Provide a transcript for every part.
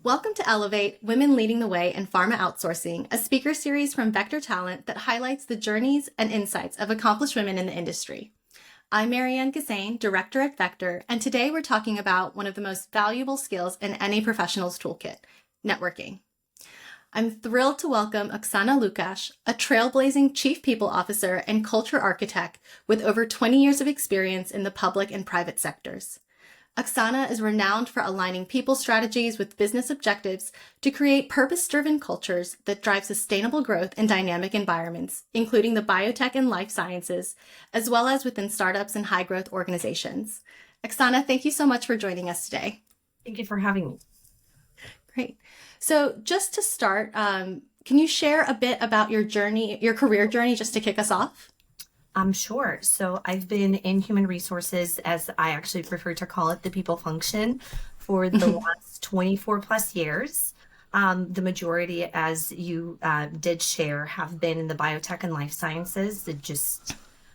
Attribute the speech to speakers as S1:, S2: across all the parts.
S1: Welcome to Elevate Women Leading the Way in Pharma Outsourcing, a speaker series from Vector Talent that highlights the journeys and insights of accomplished women in the industry. I'm Marianne Gissane, Director at Vector, and today we're talking about one of the most valuable skills in any professional's toolkit, networking. I'm thrilled to welcome Oksana Lukash, a trailblazing Chief People Officer and Culture Architect with over 20 years of experience in the public and private sectors. Oksana is renowned for aligning people strategies with business objectives to create purpose-driven cultures that drive sustainable growth in dynamic environments, including the biotech and life sciences, as well as within startups and high-growth organizations. Oksana, thank you so much for joining us today.
S2: Thank you for having me.
S1: Great. So just to start, can you share a bit about your journey, your career journey, just to kick us off?
S2: Sure. So I've been in human resources, as I actually prefer to call it, the people function, for the last 24 plus years. The majority, as you did share, have been in the biotech and life sciences.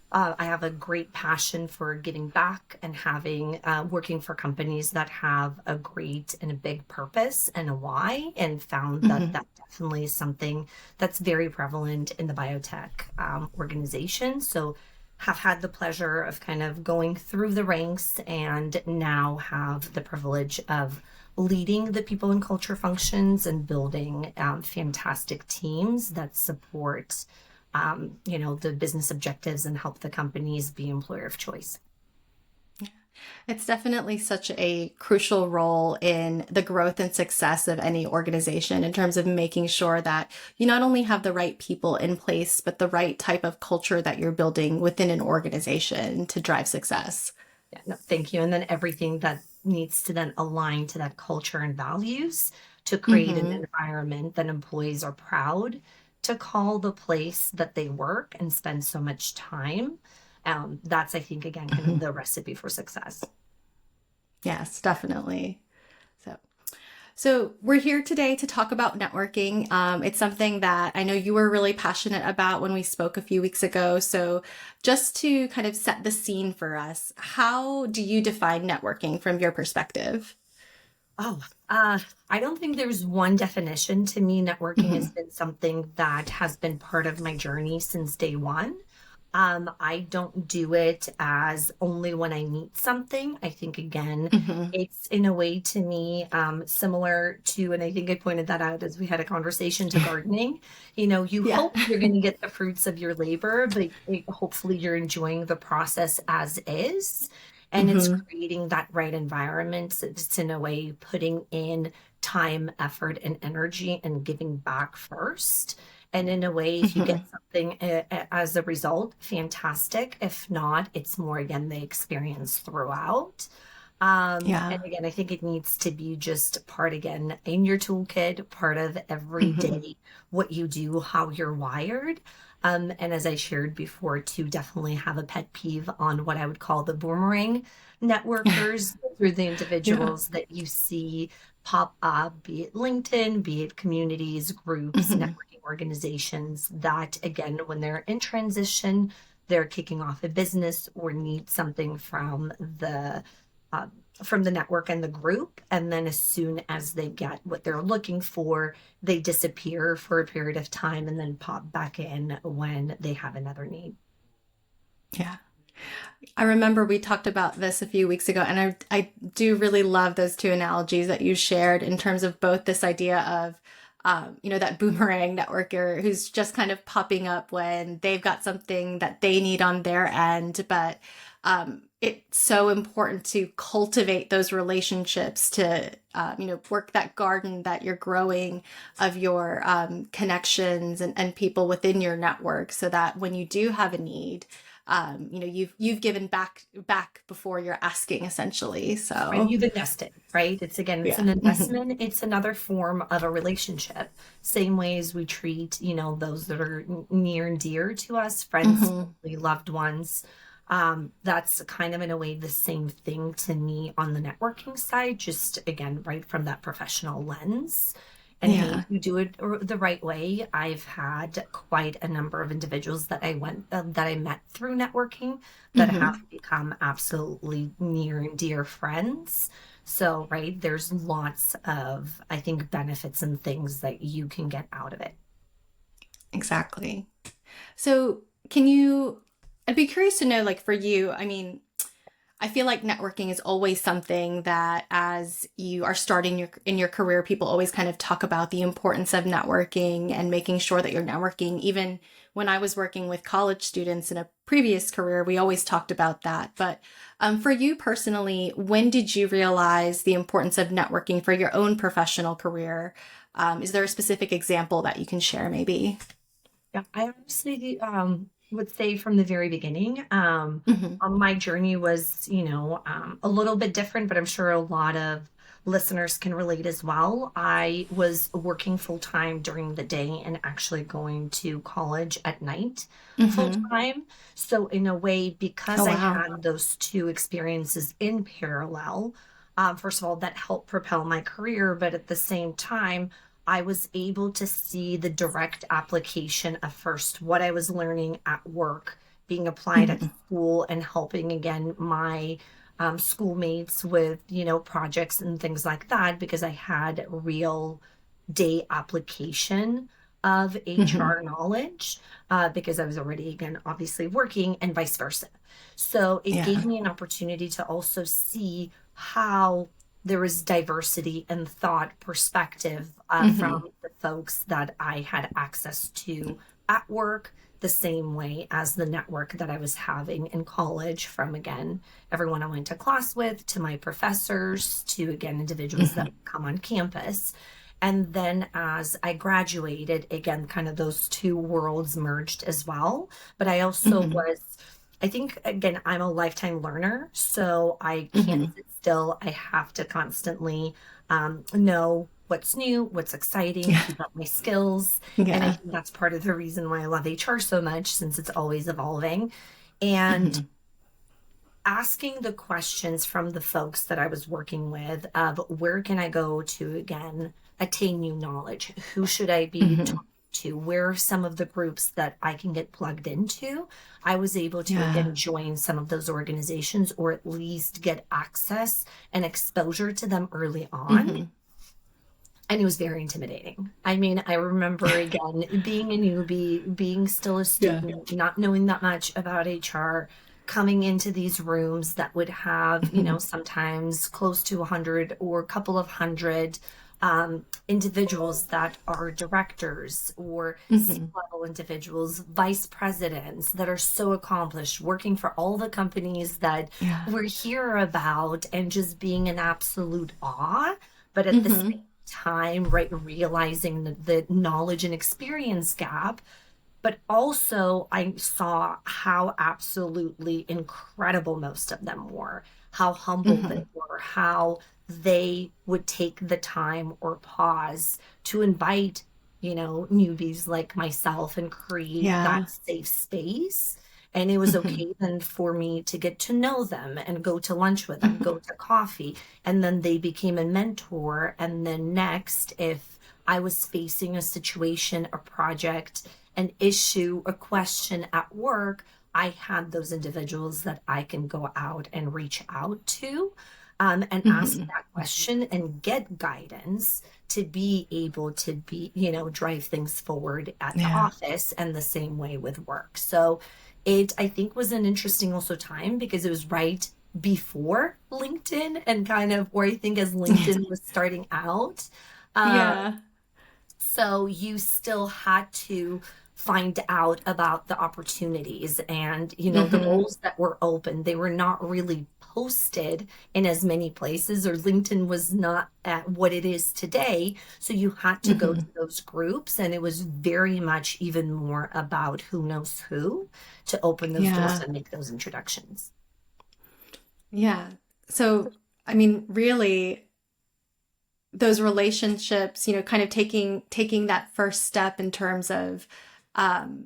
S2: I have a great passion for giving back and having working for companies that have a great and a big purpose and a why, and found that that definitely is something that's very prevalent in the biotech organization. So have had the pleasure of kind of going through the ranks and now have the privilege of leading the people and culture functions and building fantastic teams that support the business objectives and help the companies be employer of choice.
S1: It's definitely such a crucial role in the growth and success of any organization in terms of making sure that you not only have the right people in place, but the right type of culture that you're building within an organization to drive success.
S2: Yeah, no, thank you. And then everything that needs to then align to that culture and values to create an environment that employees are proud to call the place that they work and spend so much time. That's, I think, again, kind of the recipe for success.
S1: Yes, definitely. So we're here today to talk about networking. It's something that I know you were really passionate about when we spoke a few weeks ago. So just to kind of set the scene for us, how do you define networking from your perspective?
S2: I don't think there's one definition. To me, networking has been something that has been part of my journey since day one. I don't do it as only when I need something. I think, again, it's in a way to me similar to, and I think I pointed that out as we had a conversation, to gardening. You hope you're going to get the fruits of your labor, but hopefully you're enjoying the process as is. And it's creating that right environment. It's in a way putting in time, effort, and energy and giving back first. And in a way, if you get something as a result, fantastic. If not, it's more, again, the experience throughout. And again, I think it needs to be just part, again, in your toolkit, part of every day, what you do, how you're wired. And as I shared before, to definitely have a pet peeve on what I would call the boomerang networkers through the individuals that you see pop up, be it LinkedIn, be it communities, groups, networking organizations that, again, when they're in transition, they're kicking off a business or need something from the network and the group. And then as soon as they get what they're looking for, they disappear for a period of time and then pop back in when they have another need.
S1: Yeah. I remember we talked about this a few weeks ago, and I do really love those two analogies that you shared in terms of both this idea of that boomerang networker who's just kind of popping up when they've got something that they need on their end. But it's so important to cultivate those relationships to, work that garden that you're growing of your connections and people within your network, so that when you do have a need, you've given back before you're asking, essentially. So
S2: and you've invested, right? It's an investment. It's another form of a relationship. Same way as we treat, those that are near and dear to us, friends, loved ones. That's kind of in a way the same thing to me on the networking side, just again, right from that professional lens. And if you do it the right way, I've had quite a number of individuals that I met through networking that have become absolutely near and dear friends. So, right, there's lots of, I think, benefits and things that you can get out of it.
S1: Exactly. So, can you, I'd be curious to know, like for you, I mean, I feel like networking is always something that as you are starting in your career, people always kind of talk about the importance of networking and making sure that you're networking. Even when I was working with college students in a previous career, we always talked about that. But for you personally, when did you realize the importance of networking for your own professional career? Is there a specific example that you can share maybe?
S2: Yeah, I honestly would say from the very beginning,
S1: Hmm.
S2: my journey was, a little bit different, but I'm sure a lot of listeners can relate as well. I was working full time during the day and actually going to college at night full
S1: Hmm.
S2: time. So, in a way,
S1: Oh,
S2: because I
S1: wow.
S2: had those two experiences in parallel, first of all, that helped propel my career, but at the same time, I was able to see the direct application of first what I was learning at work being applied at
S1: Hmm.
S2: school and helping again my schoolmates with, projects and things like that because I had real day application of
S1: Hmm.
S2: HR knowledge because I was already, again, obviously working and vice versa. So it gave
S1: Yeah.
S2: me an opportunity to also see how there was diversity and thought perspective from
S1: Hmm.
S2: the folks that I had access to at work, the same way as the network that I was having in college from, again, everyone I went to class with, to my professors, to, again, individuals that
S1: Hmm.
S2: would come on campus. And then as I graduated, again, kind of those two worlds merged as well. But I also
S1: Hmm.
S2: was, I think, again, I'm a lifetime learner, so I can't
S1: Hmm.
S2: sit still. I have to constantly know what's new, what's exciting,
S1: Yeah.
S2: keep up my skills. And I
S1: Yeah.
S2: think that's part of the reason why I love HR so much, since it's always evolving. And
S1: Hmm.
S2: asking the questions from the folks that I was working with of where can I go to again attain new knowledge? Who should I be
S1: Hmm.
S2: talking to? Where are some of the groups that I can get plugged into? I was able to
S1: Yeah.
S2: again join some of those organizations or at least get access and exposure to them early on.
S1: Hmm.
S2: And it was very intimidating. I mean, I remember again being a newbie, being still a
S1: Yeah.
S2: student, not knowing that much about HR, coming into these rooms that would have,
S1: Hmm.
S2: sometimes close to 100 or a couple of hundred individuals that are directors or
S1: Hmm.
S2: C-level individuals, vice presidents that are so accomplished, working for all the companies that
S1: Yeah.
S2: we're here about, and just being in absolute awe. But at the
S1: Hmm.
S2: same time, right, realizing the knowledge and experience gap. But also, I saw how absolutely incredible most of them were, how humble they
S1: Hmm.
S2: were, how they would take the time or pause to invite, newbies like myself and create that
S1: Yeah.
S2: safe space. And it was
S1: Hmm.
S2: okay then for me to get to know them and go to lunch with them, go to coffee. And then they became a mentor. And then next, if I was facing a situation, a project, an issue, a question at work, I had those individuals that I can go out and reach out to and ask
S1: Hmm.
S2: that question and get guidance to be able to be, drive things forward at the
S1: Yeah.
S2: office and the same way with work. So it, I think, was an interesting also time because it was right before LinkedIn and kind of, or I think as LinkedIn was starting out. Uh,
S1: Yeah.
S2: so you still had to find out about the opportunities and, the
S1: Hmm.
S2: roles that were open. They were not really posted in as many places, or LinkedIn was not at what it is today. So you had to go to
S1: Hmm.
S2: those groups, and it was very much even more about who knows who to open those doors
S1: Yeah.
S2: and make those introductions.
S1: Yeah. So, I mean, really, those relationships, kind of taking that first step in terms of um,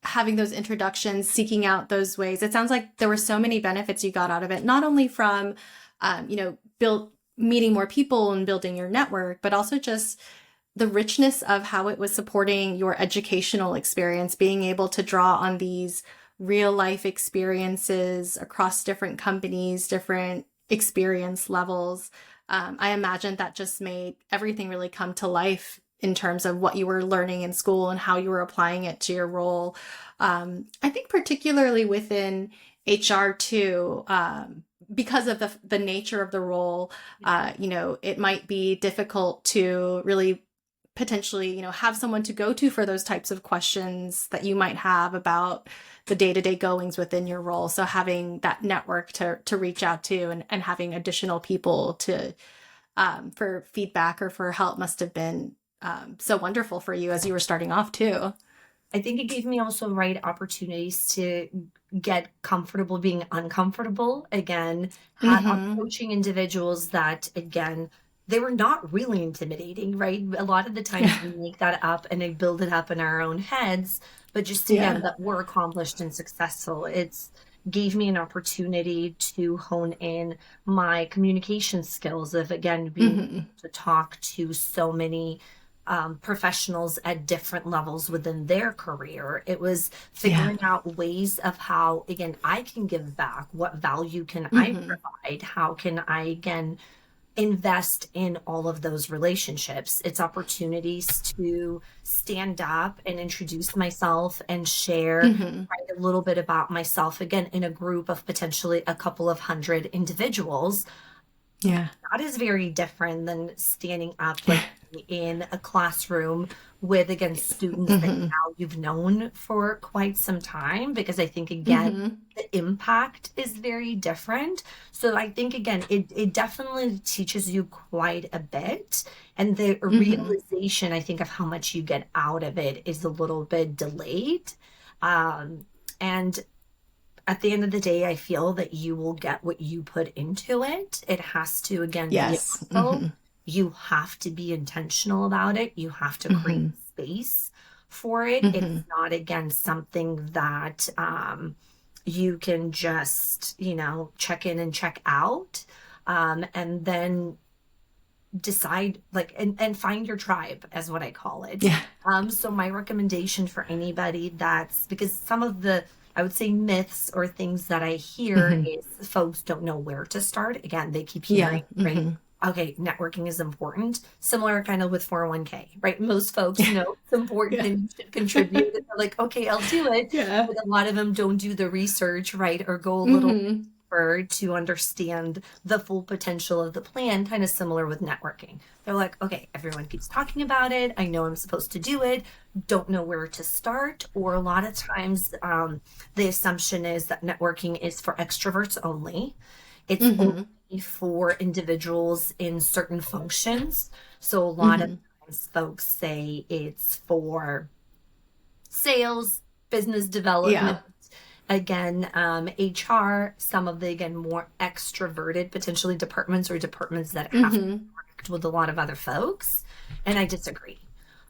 S1: having those introductions, seeking out those ways. It sounds like there were so many benefits you got out of it, not only from, build meeting more people and building your network, but also just the richness of how it was supporting your educational experience, being able to draw on these real life experiences across different companies, different experience levels. I imagine that just made everything really come to life in terms of what you were learning in school and how you were applying it to your role. I think particularly within HR too, because of the nature of the role, it might be difficult to really potentially, have someone to go to for those types of questions that you might have about the day-to-day goings within your role. So having that network to reach out to and having additional people to for feedback or for help must have been so wonderful for you as you were starting off too.
S2: I think it gave me also right opportunities to get comfortable being uncomfortable. Again, approaching individuals that, again, they were not really intimidating, right? A lot of the times we make that up and they build it up in our own heads, but just again, that we're accomplished and successful. It's gave me an opportunity to hone in my communication skills of, again, being able to talk to so many professionals at different levels within their career. It was figuring out ways of how, again, I can give back. What value can I provide? How can I, again, invest in all of those relationships? It's opportunities to stand up and introduce myself and share write a little bit about myself, again, in a group of potentially a couple of hundred individuals. That is very different than standing up like in a classroom with, again, students that now you've known for quite some time, because I think, again, the impact is very different. So I think, again, it definitely teaches you quite a bit. And the realization, I think, of how much you get out of it is a little bit delayed. And at the end of the day, I feel that you will get what you put into it. It has to, again, be ethical. You have to be intentional about it. You have to create space for it. It's not, again, something that you can just, check in and check out, and then decide, like, and find your tribe, as what I call it. So my recommendation for anybody because some of the, I would say, myths or things that I hear is folks don't know where to start. Again, they keep hearing, right? Okay, networking is important. Similar kind of with 401k, right? Most folks know it's important and you should contribute. And they're like, okay, I'll do it. But a lot of them don't do the research, right? Or go a little deeper to understand the full potential of the plan, kind of similar with networking. They're like, okay, everyone keeps talking about it. I know I'm supposed to do it. Don't know where to start. Or a lot of times the assumption is that networking is for extroverts only. It's only for individuals in certain functions. So a lot of times folks say it's for sales, business development, again, HR, some of the, again, more extroverted potentially departments or departments that have to interact with a lot of other folks. And I disagree.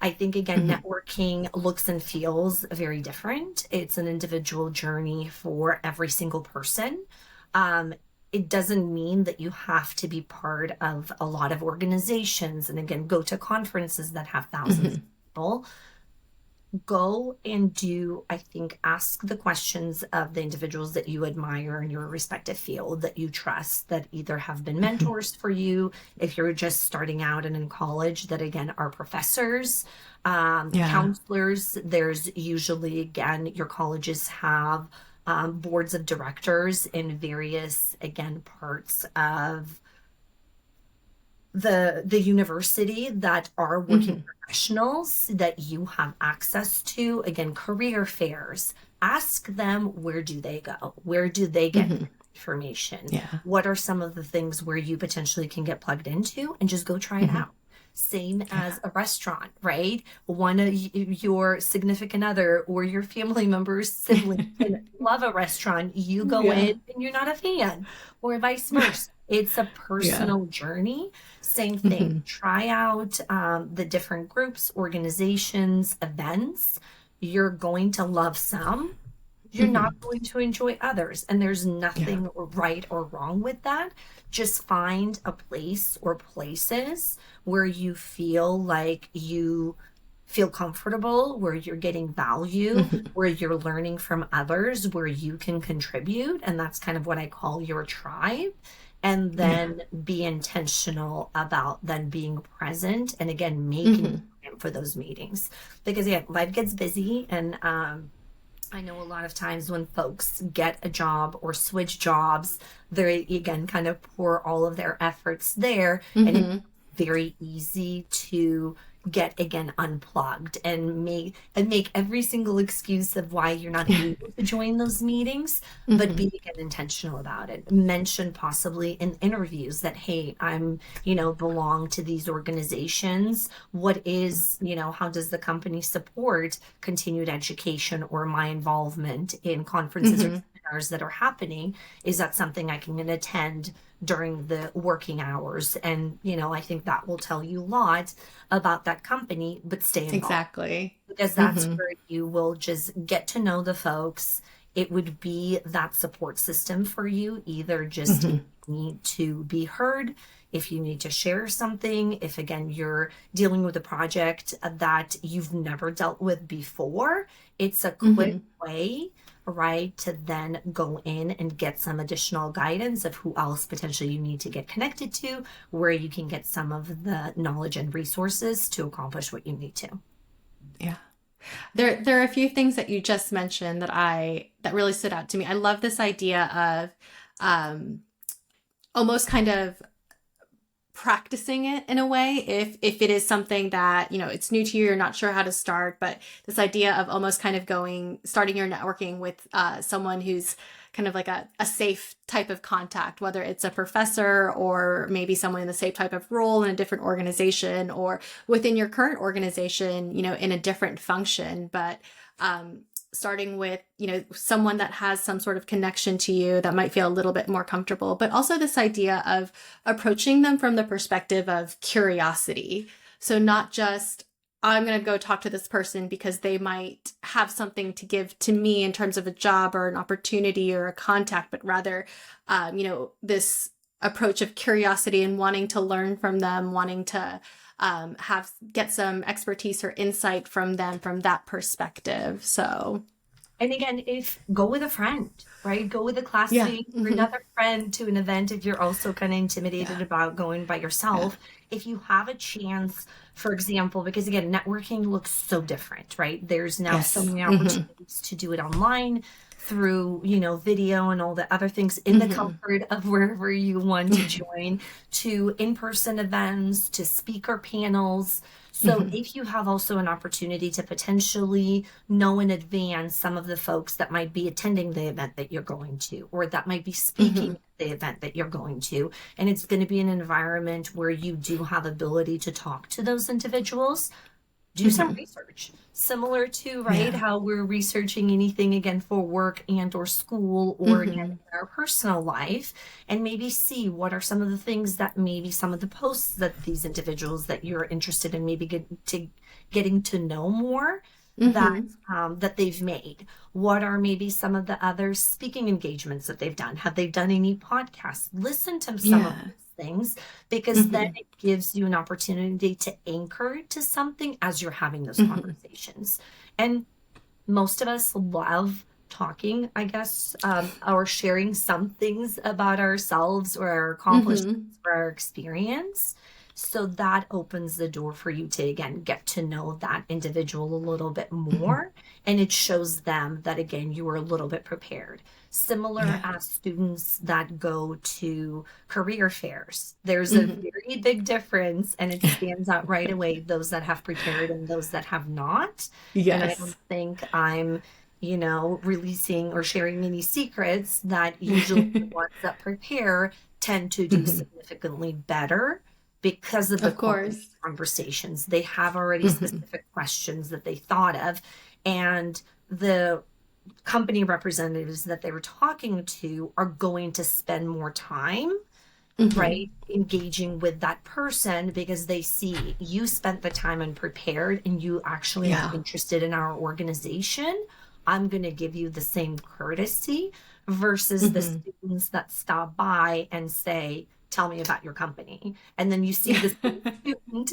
S2: I think, again, networking looks and feels very different. It's an individual journey for every single person. It doesn't mean that you have to be part of a lot of organizations and, again, go to conferences that have thousands of people. Go and ask the questions of the individuals that you admire in your respective field, that you trust, that either have been mentors for you, if you're just starting out and in college, that, again, are professors, counselors. There's usually, again, your colleges have boards of directors in various, again, parts of the university that are working professionals that you have access to. Again, career fairs. Ask them, where do they go? Where do they get information? What are some of the things where you potentially can get plugged into, and just go try it out. Same as a restaurant, right? One of your significant other or your family member's sibling can love a restaurant. You go in and you're not a fan, or vice versa. It's a personal journey. Same thing. Try out the different groups, organizations, events. You're going to love some. You're not going to enjoy others. And there's nothing right or wrong with that. Just find a place or places where you feel like you feel comfortable, where you're getting value, where you're learning from others, where you can contribute. And that's kind of what I call your tribe. and
S1: Yeah.
S2: then be intentional about then being present and again making
S1: Hmm.
S2: time for those meetings. Because yeah, life gets busy, and I know a lot of times when folks get a job or switch jobs, they again kind of pour all of their efforts there, and it's
S1: Hmm.
S2: very easy to get again unplugged and make every single excuse of why you're not able to join those meetings, but be
S1: Hmm.
S2: again intentional about it. Mention possibly in interviews that, hey, I'm, belong to these organizations. What is, how does the company support continued education or my involvement in conferences or
S1: Hmm.
S2: seminars that are happening? Is that something I can attend during the working hours? And, I think that will tell you a lot about that company, but stay involved,
S1: Exactly.
S2: because that's
S1: Hmm.
S2: where you will just get to know the folks. It would be that support system for you, either just if
S1: Hmm.
S2: you need to be heard, if you need to share something, if again you're dealing with a project that you've never dealt with before, it's a quick
S1: Hmm.
S2: way, right, to then go in and get some additional guidance of who else potentially you need to get connected to, where you can get some of the knowledge and resources to accomplish what you need to.
S1: Yeah. There are a few things that you just mentioned that really stood out to me. I love this idea of almost kind of practicing it in a way, if it is something that it's new to you, you're not sure how to start, but this idea of almost kind of starting your networking with someone who's kind of like a safe type of contact, whether it's a professor or maybe someone in the same type of role in a different organization, or within your current organization, in a different function. But starting with someone that has some sort of connection to you that might feel a little bit more comfortable, but also this idea of approaching them from the perspective of curiosity. So not just, I'm going to go talk to this person because they might have something to give to me in terms of a job or an opportunity or a contact, but rather this approach of curiosity and wanting to learn from them, wanting to get some expertise or insight from them from that perspective. So
S2: And again, if go with a friend, right? Go with a
S1: yeah.
S2: classmate or
S1: Hmm.
S2: another friend to an event if you're also kind of intimidated
S1: Yeah.
S2: about going by
S1: Yeah.
S2: yourself. If you have a chance, for example, because again, networking looks so different, right? There's now so
S1: Yes.
S2: many
S1: Hmm.
S2: opportunities to do it online through, video and all the other things in the
S1: Hmm.
S2: comfort of wherever you want to join, to in-person events, to speaker panels. So
S1: Hmm.
S2: if you have also an opportunity to potentially know in advance some of the folks that might be attending the event that you're going to, or that might be speaking
S1: Hmm.
S2: at the event that you're going to, and it's going to be an environment where you do have ability to talk to those individuals, do some
S1: Hmm.
S2: research, similar to, right,
S1: Yeah.
S2: how we're researching anything again for work and or school or again
S1: Hmm.
S2: in our personal life, and maybe see what are some of the things that maybe some of the posts that these individuals that you're interested in maybe getting to know more, that
S1: Hmm.
S2: that they've made. What are maybe some of the other speaking engagements that they've done? Have they done any podcasts? Listen to some of
S1: Yeah.
S2: those things, because then
S1: Hmm.
S2: it gives you an opportunity to anchor to something as you're having those
S1: Hmm.
S2: conversations. And most of us love talking, I guess, or sharing some things about ourselves or our accomplishments
S1: Hmm.
S2: or our experience. So that opens the door for you to, again, get to know that individual a little bit
S1: Hmm.
S2: more. And it shows them that, again, you were a little bit prepared. Similar
S1: Yeah.
S2: as students that go to career fairs, there's a
S1: Hmm.
S2: very big difference, and it stands out right away, those that have prepared and those that have not. And I don't
S1: Yes.
S2: think I'm, releasing or sharing any secrets that usually the ones that prepare tend to do
S1: Hmm.
S2: significantly better because of the
S1: Of
S2: quality
S1: course.
S2: of conversations. They have already
S1: Hmm.
S2: specific questions that they thought of, and the company representatives that they were talking to are going to spend more time,
S1: Hmm.
S2: right, engaging with that person, because they see you spent the time and prepared and you actually are
S1: Yeah.
S2: interested in our organization. I'm going to give you the same courtesy versus the
S1: Hmm.
S2: students that stop by and say, tell me about your company. And then you see the same student,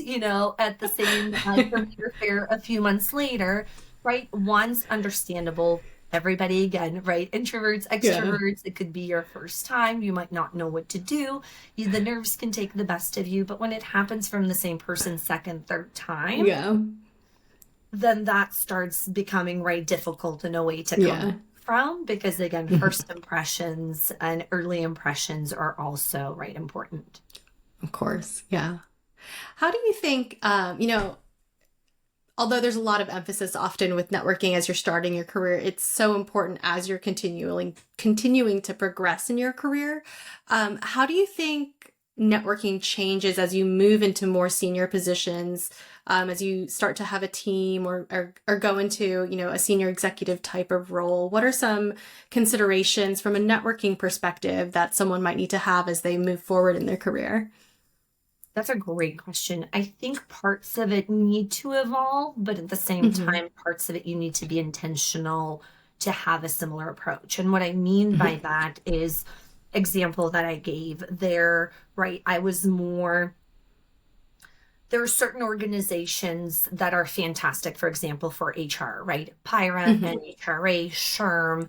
S2: at the same career fair a few months later, right? One's understandable. everybody again, right? Introverts,
S1: Yeah.
S2: extroverts, it could be your first time. You might not know what to do. The nerves can take the best of you. But when it happens from the same person, second, third time,
S1: Yeah.
S2: then that starts becoming right difficult and a way to come
S1: Yeah.
S2: back from, because again, first impressions and early impressions are also right important.
S1: Of course. Yeah. How do you think, although there's a lot of emphasis often with networking as you're starting your career, it's so important as you're continuing to progress in your career. How do you think networking changes as you move into more senior positions, as you start to have a team or go into, a senior executive type of role? What are some considerations from a networking perspective that someone might need to have as they move forward in their career?
S2: That's a great question. I think parts of it need to evolve, but at the same
S1: Hmm.
S2: time, parts of it you need to be intentional to have a similar approach. And what I mean by that is example that I gave there, right? There are certain organizations that are fantastic, for example, for HR, right? PIRA,
S1: Hmm.
S2: NHRA, SHRM,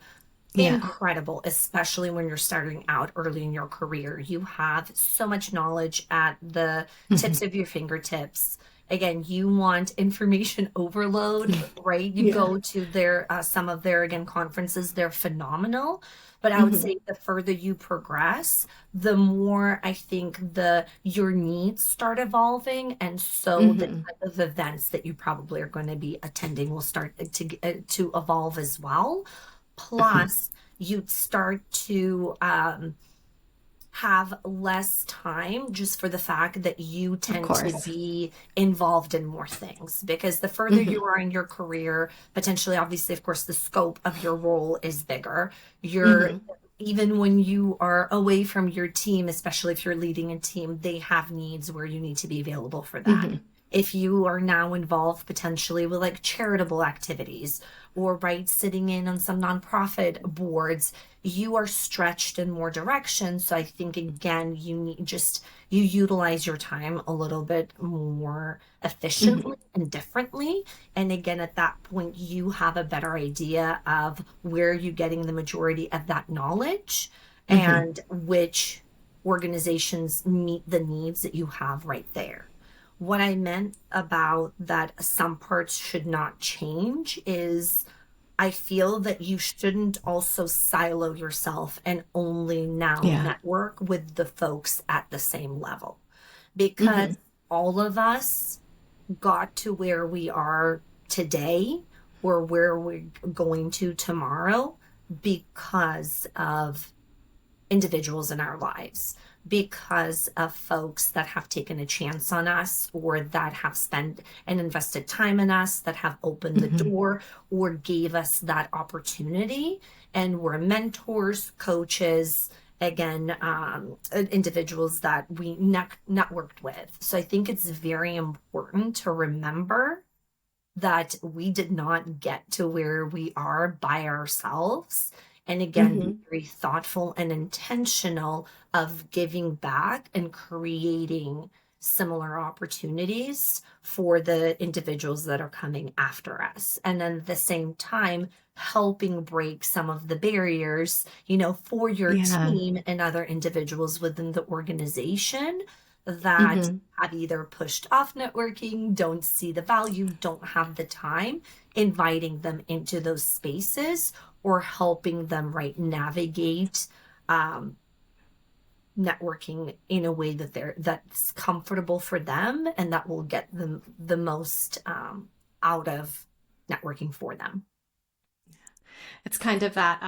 S1: Yeah.
S2: incredible, especially when you're starting out early in your career. You have so much knowledge at the tips
S1: Hmm.
S2: of your fingertips. Again, you want information overload, right? You
S1: Yeah.
S2: go to their some of their again conferences, they're phenomenal. But I would
S1: Hmm.
S2: say the further you progress, the more I think the your needs start evolving, and so the
S1: Hmm.
S2: type of events that you probably are going to be attending will start to evolve as well.
S1: Okay.
S2: Plus, you'd start to have less time just for the fact that you
S1: Of
S2: tend to
S1: course.
S2: be involved in more things. Because the further you
S1: Hmm.
S2: are in your career, potentially, obviously, of course, the scope of your role is bigger. You're
S1: Hmm.
S2: even when you are away from your team, especially if you're leading a team, they have needs where you need to be available for that.
S1: Hmm.
S2: If you are now involved potentially with like charitable activities or right sitting in on some nonprofit boards, you are stretched in more directions. So I think again, you utilize your time a little bit more
S1: Hmm.
S2: efficiently and differently. And again, at that point, you have a better idea of where you're getting the majority of that knowledge
S1: Hmm.
S2: and which organizations meet the needs that you have right there. What I meant about that some parts should not change is I feel that you shouldn't also silo yourself and only now
S1: Yeah.
S2: network with the folks at the same level, because
S1: Hmm.
S2: all of us got to where we are today or where we're going to tomorrow because of individuals in our lives, because of folks that have taken a chance on us or that have spent and invested time in us, that have opened the
S1: Hmm.
S2: door or gave us that opportunity. And we're mentors, coaches, again, individuals that we networked with. So I think it's very important to remember that we did not get to where we are by ourselves. And again, be
S1: Hmm.
S2: very thoughtful and intentional of giving back and creating similar opportunities for the individuals that are coming after us. And then at the same time, helping break some of the barriers, for your
S1: Yeah.
S2: team and other individuals within the organization that
S1: Hmm.
S2: have either pushed off networking, don't see the value, don't have the time, inviting them into those spaces or helping them right navigate um, networking in a way that's comfortable for them and that will get them the most out of networking for them.
S1: It's kind of that,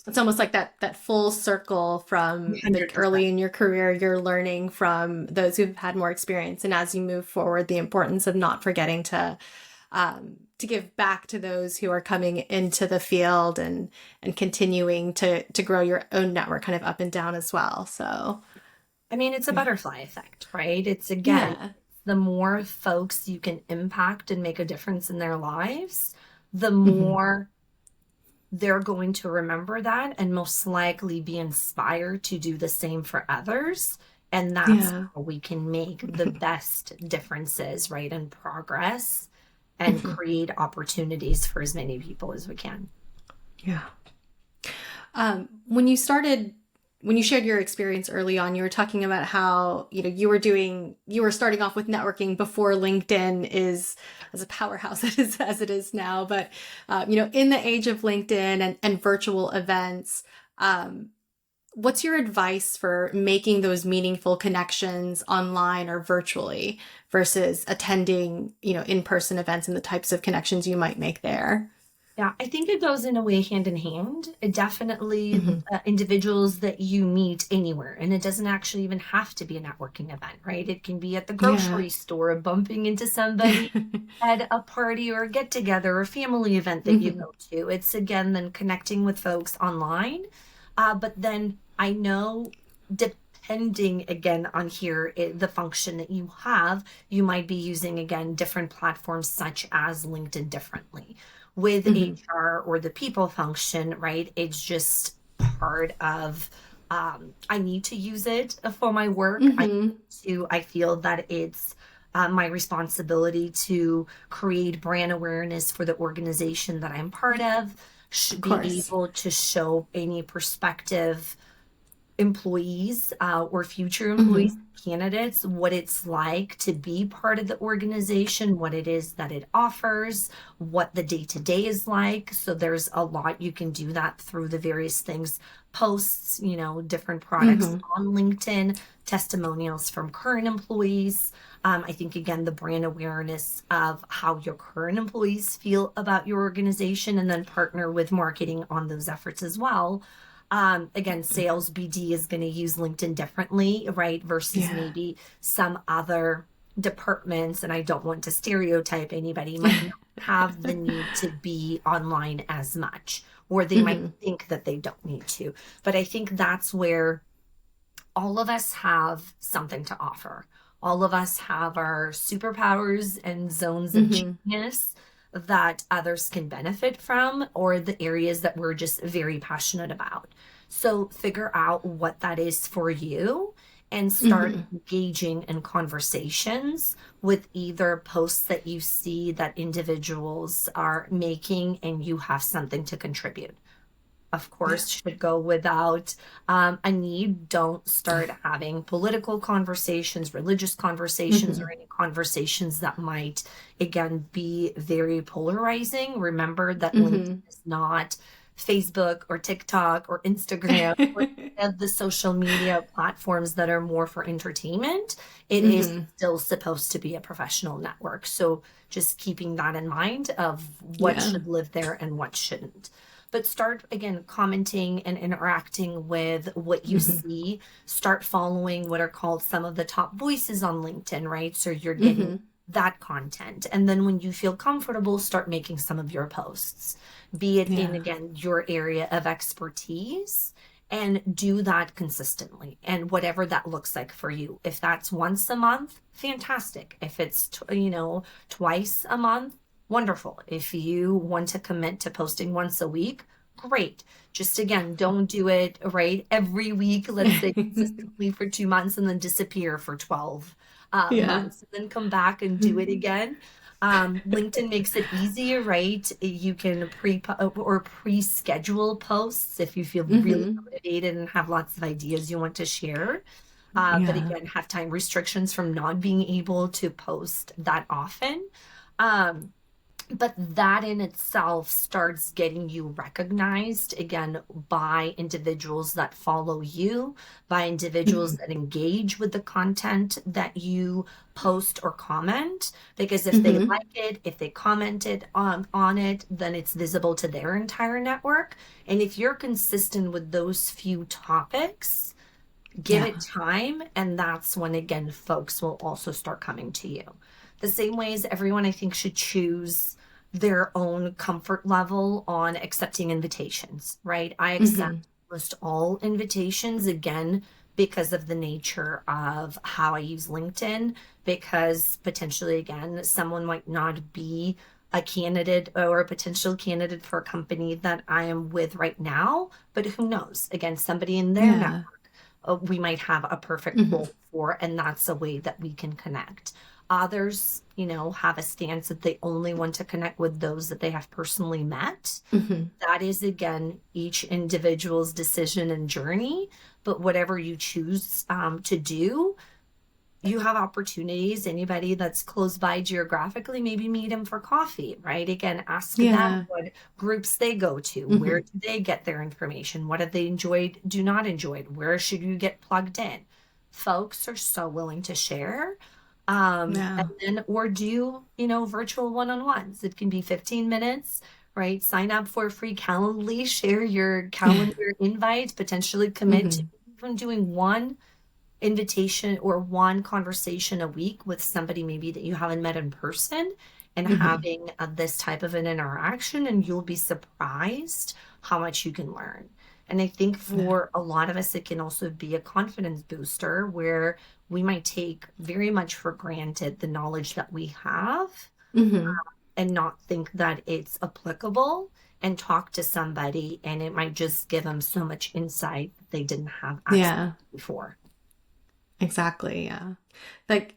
S1: it's almost like that full circle from like
S2: 100%.
S1: early in your career, you're learning from those who've had more experience. And as you move forward, the importance of not forgetting to give back to those who are coming into the field and continuing to grow your own network kind of up and down as well. So
S2: I mean, it's a
S1: yeah.
S2: butterfly effect, right? It's again,
S1: Yeah.
S2: the more folks you can impact and make a difference in their lives, the
S1: Hmm.
S2: more they're going to remember that and most likely be inspired to do the same for others. And that's
S1: Yeah.
S2: how we can make the best differences, right? And progress and
S1: Hmm.
S2: create opportunities for as many people as we can.
S1: Yeah. When you started, when you shared your experience early on, you were talking about how, you were starting off with networking before LinkedIn is as a powerhouse as it is now. But, in the age of LinkedIn and virtual events, what's your advice for making those meaningful connections online or virtually versus attending, in-person events and the types of connections you might make there?
S2: Yeah, I think it goes in a way hand in hand. It definitely
S1: Hmm.
S2: individuals that you meet anywhere, and it doesn't actually even have to be a networking event, right? It can be at the
S1: Yeah.
S2: grocery store, bumping into somebody at a party or a get together or family event that you
S1: Hmm.
S2: go to. It's again then connecting with folks online. But then I know depending again on here, the function that you have, you might be using again different platforms such as LinkedIn differently. With
S1: Hmm.
S2: HR or the people function, right? It's just part of I need to use it for my work.
S1: Hmm.
S2: I feel that it's my responsibility to create brand awareness for the organization that I'm part of,
S1: Of
S2: should be
S1: course.
S2: able to show any perspective employees or future employees,
S1: Hmm.
S2: candidates, what it's like to be part of the organization, what it is that it offers, what the day to day is like. So there's a lot you can do that through the various things, posts, different products
S1: Hmm.
S2: on LinkedIn, testimonials from current employees. I think, again, the brand awareness of how your current employees feel about your organization, and then partner with marketing on those efforts as well. Again, sales BD is going to use LinkedIn differently, right? Versus
S1: Yeah.
S2: maybe some other departments. And I don't want to stereotype anybody, might not have the need to be online as much, or they might
S1: Hmm.
S2: think that they don't need to. But I think that's where all of us have something to offer. All of us have our superpowers and zones of
S1: Hmm.
S2: genius that others can benefit from, or the areas that we're just very passionate about. So figure out what that is for you and start
S1: Hmm.
S2: engaging in conversations with either posts that you see that individuals are making and you have something to contribute. Of
S1: Yeah.
S2: course, should go without a need. Don't start having political conversations, religious conversations, or
S1: Hmm.
S2: any conversations that might, again, be very polarizing. Remember that LinkedIn
S1: Hmm.
S2: is not Facebook or TikTok or Instagram or any of the social media platforms that are more for entertainment. It is
S1: Hmm.
S2: still supposed to be a professional network. So just keeping that in mind of what
S1: Yeah.
S2: should live there and what shouldn't, but start again commenting and interacting with what you
S1: Hmm.
S2: see. Start following what are called some of the top voices on LinkedIn, right? So you're getting
S1: Hmm.
S2: that content. And then when you feel comfortable, start making some of your posts, be it in
S1: Yeah.
S2: again your area of expertise, and do that consistently, and whatever that looks like for you. If that's once a month, fantastic. If it's twice a month, wonderful. If you want to commit to posting once a week, great. Just again, don't do it right every week, let's say consistently for 2 months and then disappear for 12
S1: Yeah.
S2: months and then come back and do it again. LinkedIn makes it easier, right? You can pre-schedule posts if you feel really
S1: Hmm.
S2: motivated and have lots of ideas you want to share. But
S1: Yeah.
S2: again, have time restrictions from not being able to post that often. Um, but that in itself starts getting you recognized again by individuals that follow you, by individuals
S1: Hmm.
S2: that engage with the content that you post or comment. Because if they
S1: Hmm.
S2: like it, if they commented on it, then it's visible to their entire network. And if you're consistent with those few topics, give
S1: Yeah.
S2: it time, and that's when again folks will also start coming to you. The same way as everyone, I think, should choose their own comfort level on accepting invitations, right? I accept
S1: Hmm.
S2: almost all invitations, again, because of the nature of how I use LinkedIn, because potentially again someone might not be a candidate or a potential candidate for a company that I am with right now, but who knows, again, somebody in their
S1: Yeah.
S2: network we might have a perfect
S1: Mm-hmm.
S2: role for, and that's a way that we can connect. Others, have a stance that they only want to connect with those that they have personally met.
S1: Mm-hmm.
S2: That is, again, each individual's decision and journey. But whatever you choose to do, you have opportunities. Anybody that's close by geographically, maybe meet them for coffee, right? Again, ask them
S1: Yeah.
S2: what groups they go to,
S1: Mm-hmm.
S2: where do they get their information, what have they enjoyed, do not enjoyed, where should you get plugged in. Folks are so willing to share.
S1: Yeah.
S2: And then, or do, virtual one-on-ones. It can be 15 minutes, right? Sign up for a free Calendly, share your calendar invite, potentially commit to
S1: Mm-hmm.
S2: even doing one invitation or one conversation a week with somebody maybe that you haven't met in person, and
S1: Mm-hmm.
S2: having this type of an interaction, and you'll be surprised how much you can learn. And I think
S1: Yeah.
S2: for a lot of us, it can also be a confidence booster where we might take very much for granted the knowledge that we have
S1: Mm-hmm.
S2: and not think that it's applicable, and talk to somebody and it might just give them so much insight that they didn't have access
S1: Yeah.
S2: to before.
S1: Exactly. Yeah. Like,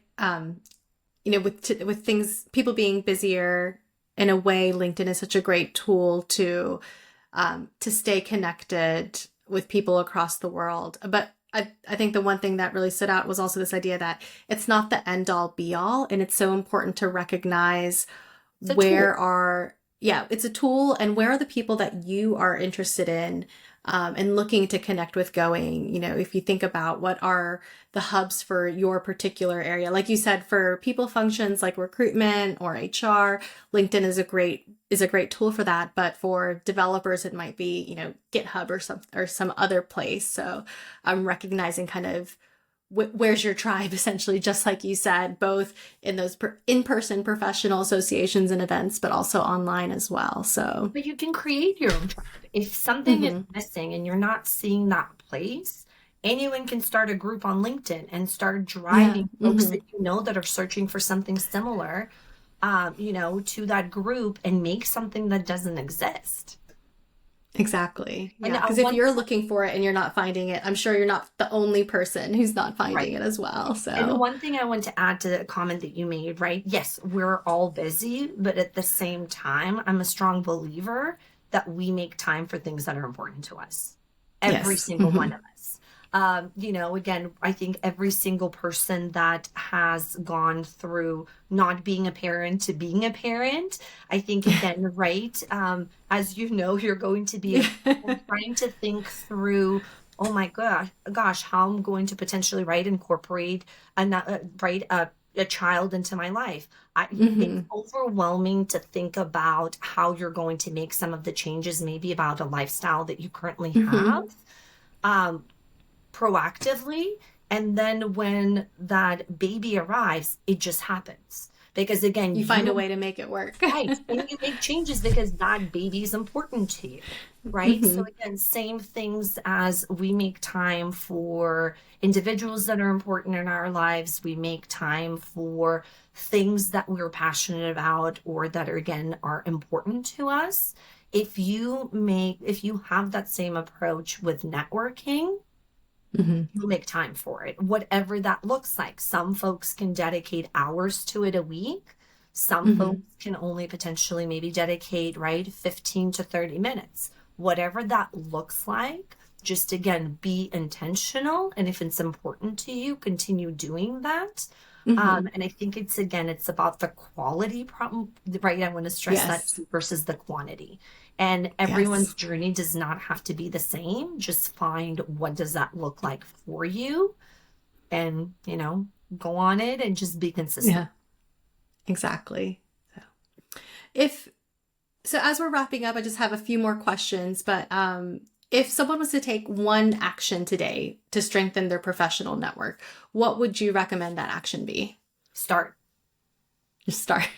S1: with things, people being busier, in a way, LinkedIn is such a great tool to stay connected with people across the world. But I think the one thing that really stood out was also this idea that it's not the end all be all. And it's so important to recognize
S2: It's a tool.
S1: yeah, it's a tool, and where are the people that you are interested in, and looking to connect with going. If you think about what are the hubs for your particular area, like you said, for people functions like recruitment or HR, LinkedIn is a great tool for that. But for developers, it might be, GitHub or some other place. So I'm recognizing kind of where's your tribe, essentially, just like you said, both in those in-person professional associations and events, but also online as well. So
S2: But you can create your own tribe. If something is
S1: mm-hmm.
S2: missing and you're not seeing that place, anyone can start a group on LinkedIn and start
S1: Yeah.
S2: driving folks
S1: Mm-hmm.
S2: that you know that are searching for something similar, to that group, and make something that doesn't exist.
S1: Exactly.
S2: And
S1: Yeah. Because if
S2: one
S1: you're looking for it and you're not finding it, I'm sure you're not the only person who's not finding
S2: right.
S1: it as well.
S2: And the
S1: So
S2: one thing I want to add to the comment that you made, right? Yes, we're all busy, but at the same time, I'm a strong believer that we make time for things that are important to us. Every
S1: yes.
S2: single
S1: Mm-hmm.
S2: one of us. Again, I think every single person that has gone through not being a parent to being a parent, I think, again, right? As you know, you're going to be a parent, trying to think through, oh my gosh, how I'm going to potentially, right, incorporate a child into my life. It's
S1: Mm-hmm.
S2: overwhelming to think about how you're going to make some of the changes, maybe about a lifestyle that you currently
S1: Mm-hmm.
S2: have, um, proactively. And then when that baby arrives, it just happens. Because again,
S1: You find a
S2: you
S1: way to make it work.
S2: right. And you make changes because that baby is important to you. Right. So
S1: Mm-hmm.
S2: again, same things as we make time for individuals that are important in our lives. We make time for things that we're passionate about or that are, again, are important to us. If you have that same approach with networking,
S1: Mm-hmm.
S2: you'll make time for it, whatever that looks like. Some folks can dedicate hours to it a week. Some
S1: Mm-hmm.
S2: folks can only potentially maybe dedicate, right, 15 to 30 minutes. Whatever that looks like, just again, be intentional. And if it's important to you, continue doing that.
S1: Mm-hmm.
S2: And I think it's about the quality problem, right? I want to stress that
S1: Yes.
S2: too, versus the quantity. And everyone's
S1: Yes.
S2: journey does not have to be the same. Just find what does that look like for you, and, go on it and just be consistent.
S1: Yeah. Exactly. So if So as we're wrapping up, I just have a few more questions, but if someone was to take one action today to strengthen their professional network, what would you recommend that action be?
S2: Start.
S1: Just start.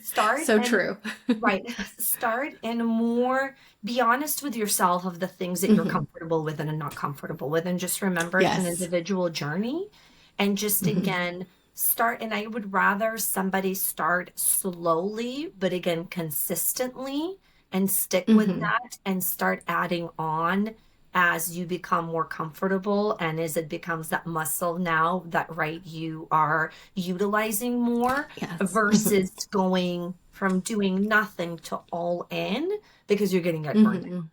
S2: Start
S1: So
S2: and
S1: true.
S2: right. Start and more be honest with yourself of the things that you're
S1: Hmm.
S2: comfortable with and are not comfortable with. And just remember it's an
S1: Yes.
S2: individual journey. And just
S1: Hmm.
S2: again, start. And I would rather somebody start slowly, but again, consistently, and stick with
S1: Hmm.
S2: that and start adding on as you become more comfortable and as it becomes that muscle now that, right, you are utilizing more
S1: Yes.
S2: versus going from doing nothing to all in because you're going to get burned out.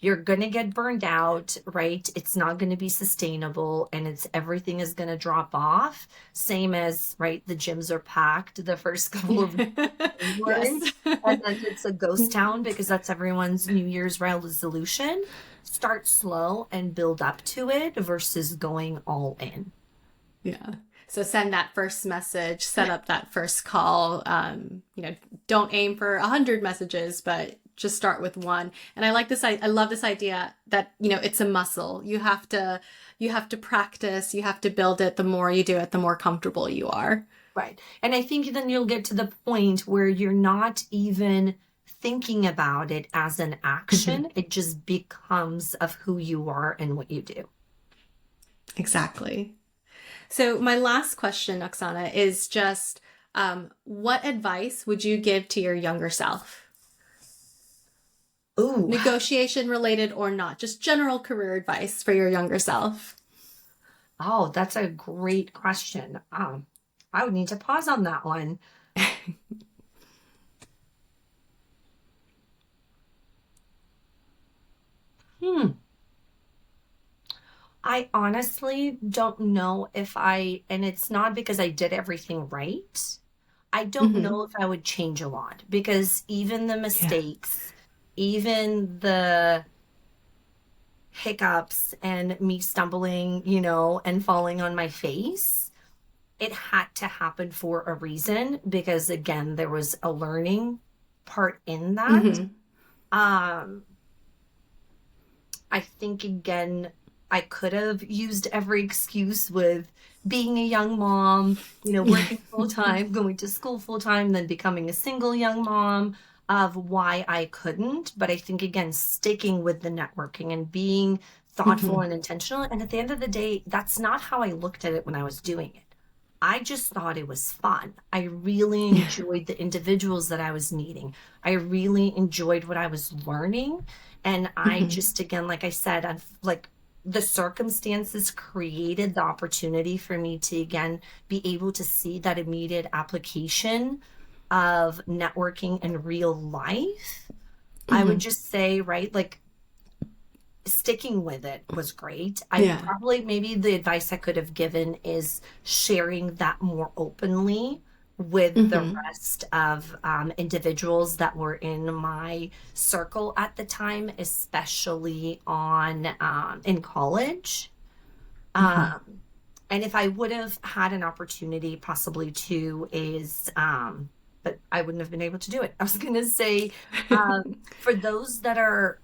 S2: You're going to get burned out, right? It's not going to be sustainable and everything is going to drop off. Same as, right, the gyms are packed the first couple of
S1: Yes.
S2: and then it's a ghost town because that's everyone's New Year's resolution. Start slow and build up to it versus going all in.
S1: Yeah. So send that first message, set up that first call. Don't aim for 100 messages, but just start with one. And I like this. I love this idea that, it's a muscle. You have to practice, you have to build it. The more you do it, the more comfortable you are.
S2: Right. And I think then you'll get to the point where you're not even thinking about it as an action. It just becomes of who you are and what you do.
S1: Exactly. So my last question, Oksana, is just what advice would you give to your younger self?
S2: Ooh.
S1: Negotiation related or not, just general career advice for your younger self.
S2: Oh, that's a great question. I would need to pause on that one. I honestly don't know and it's not because I did everything right. I don't know if I would change a lot because even the mistakes, even the hiccups and me stumbling, and falling on my face, it had to happen for a reason because again, there was a learning part in that. I think again, I could have used every excuse with being a young mom, working full time, going to school full time, then becoming a single young mom of why I couldn't. But I think again, sticking with the networking and being thoughtful and intentional. And at the end of the day, that's not how I looked at it when I was doing it. I just thought it was fun. I really enjoyed the individuals that I was meeting. I really enjoyed what I was learning. And I just, again, like I said, the circumstances created the opportunity for me to, again, be able to see that immediate application of networking in real life. I would just say, right, like sticking with it was great. Maybe the advice I could have given is sharing that more openly with the rest of individuals that were in my circle at the time, especially in college. And if I would have had an opportunity possibly to but I wouldn't have been able to do it. I was going to say, for those that are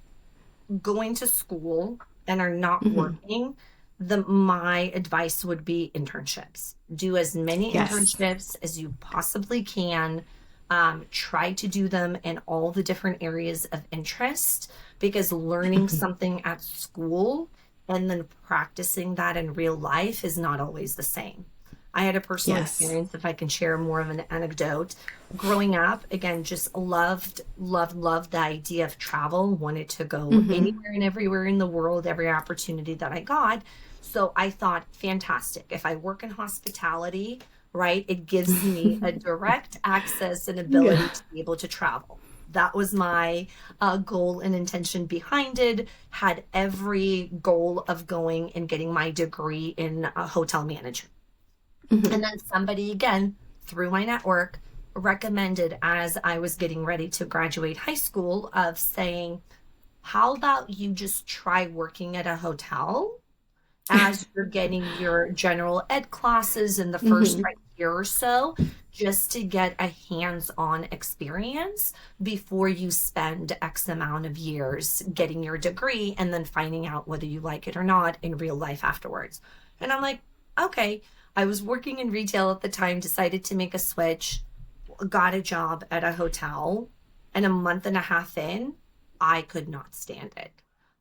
S2: going to school and are not working, my advice would be internships. Do as many internships as you possibly can. Try to do them in all the different areas of interest because learning something at school and then practicing that in real life is not always the same. I had a personal experience, if I can share more of an anecdote. Growing up, again, just loved the idea of travel, wanted to go anywhere and everywhere in the world, every opportunity that I got. So I thought, fantastic. If I work in hospitality, right, it gives me a direct access and ability to be able to travel. That was my goal and intention behind it. Had every goal of going and getting my degree in hotel management. And then somebody, again, through my network, recommended as I was getting ready to graduate high school of saying, how about you just try working at a hotel as you're getting your general ed classes in the first year or so, just to get a hands-on experience before you spend X amount of years getting your degree and then finding out whether you like it or not in real life afterwards. And I'm like, okay. I was working in retail at the time, decided to make a switch, got a job at a hotel, and a month and a half in, I could not stand it.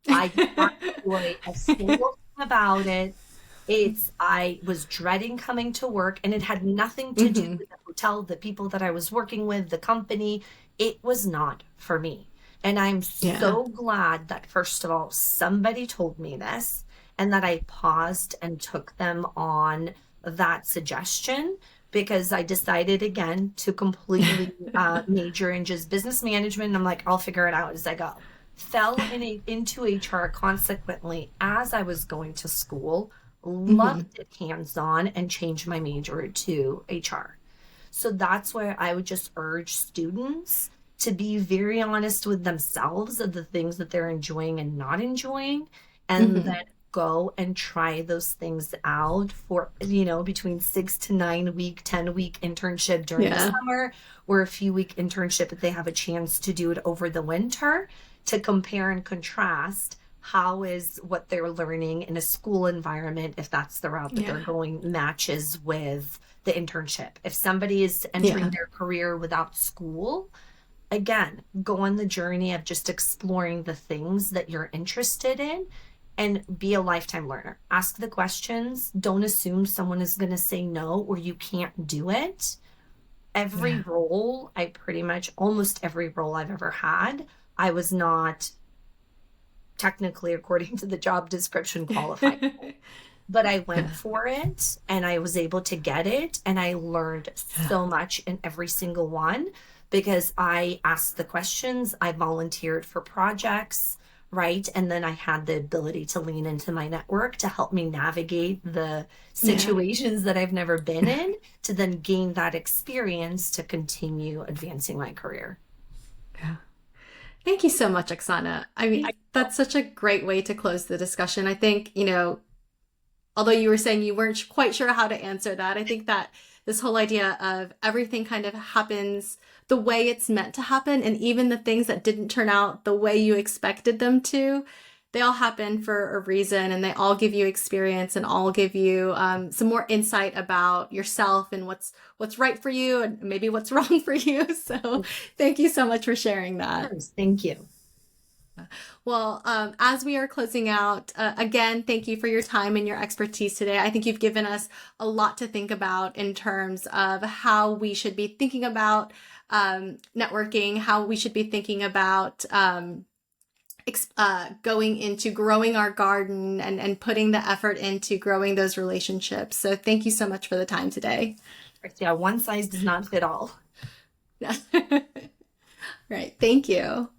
S2: I did not enjoy a single thing about it. I was dreading coming to work, and it had nothing to do with the hotel, the people that I was working with, the company. It was not for me. And I'm
S1: Yeah.
S2: so glad that, first of all, somebody told me this and that I paused and took them on that suggestion, because I decided again to completely major in just business management. And I'm like, I'll figure it out as I go. Fell into HR consequently as I was going to school,
S1: Mhm.
S2: loved it hands on, and changed my major to HR. So that's where I would just urge students to be very honest with themselves of the things that they're enjoying and not enjoying, and then
S1: Mhm.
S2: go and try those things out for, between 6 to 9 week, 10-week internship during the
S1: Yeah.
S2: summer, or a few week internship if they have a chance to do it over the winter, to compare and contrast how is what they're learning in a school environment, if that's the route that they're
S1: Yeah.
S2: going, matches with the internship. If somebody is entering
S1: Yeah.
S2: their career without school, again, go on the journey of just exploring the things that you're interested in and be a lifetime learner. Ask the questions. Don't assume someone is going to say no or you can't do it. Every
S1: Yeah.
S2: role, almost every role I've ever had, I was not technically, according to the job description, qualified, but I went
S1: Yeah.
S2: for it and I was able to get it. And I learned
S1: Yeah.
S2: so much in every single one because I asked the questions, I volunteered for projects, right? And then I had the ability to lean into my network to help me navigate the
S1: Yeah.
S2: situations that I've never been in, to then gain that experience to continue advancing my career.
S1: Yeah. Thank you so much, Oksana. I mean,
S2: I
S1: that's such a great way to close the discussion. I think, although you were saying you weren't quite sure how to answer that, I think that this whole idea of everything kind of happens the way it's meant to happen, and even the things that didn't turn out the way you expected them to, they all happen for a reason, and they all give you experience and all give you some more insight about yourself and what's right for you and maybe what's wrong for you. So, thank you so much for sharing that.
S2: Thank you.
S1: Well, as we are closing out, again, thank you for your time and your expertise today. I think you've given us a lot to think about in terms of how we should be thinking about networking, how we should be thinking about going into growing our garden and putting the effort into growing those relationships. So, thank you so much for the time today.
S2: Yeah, one size does not fit all.
S1: Right. Thank you.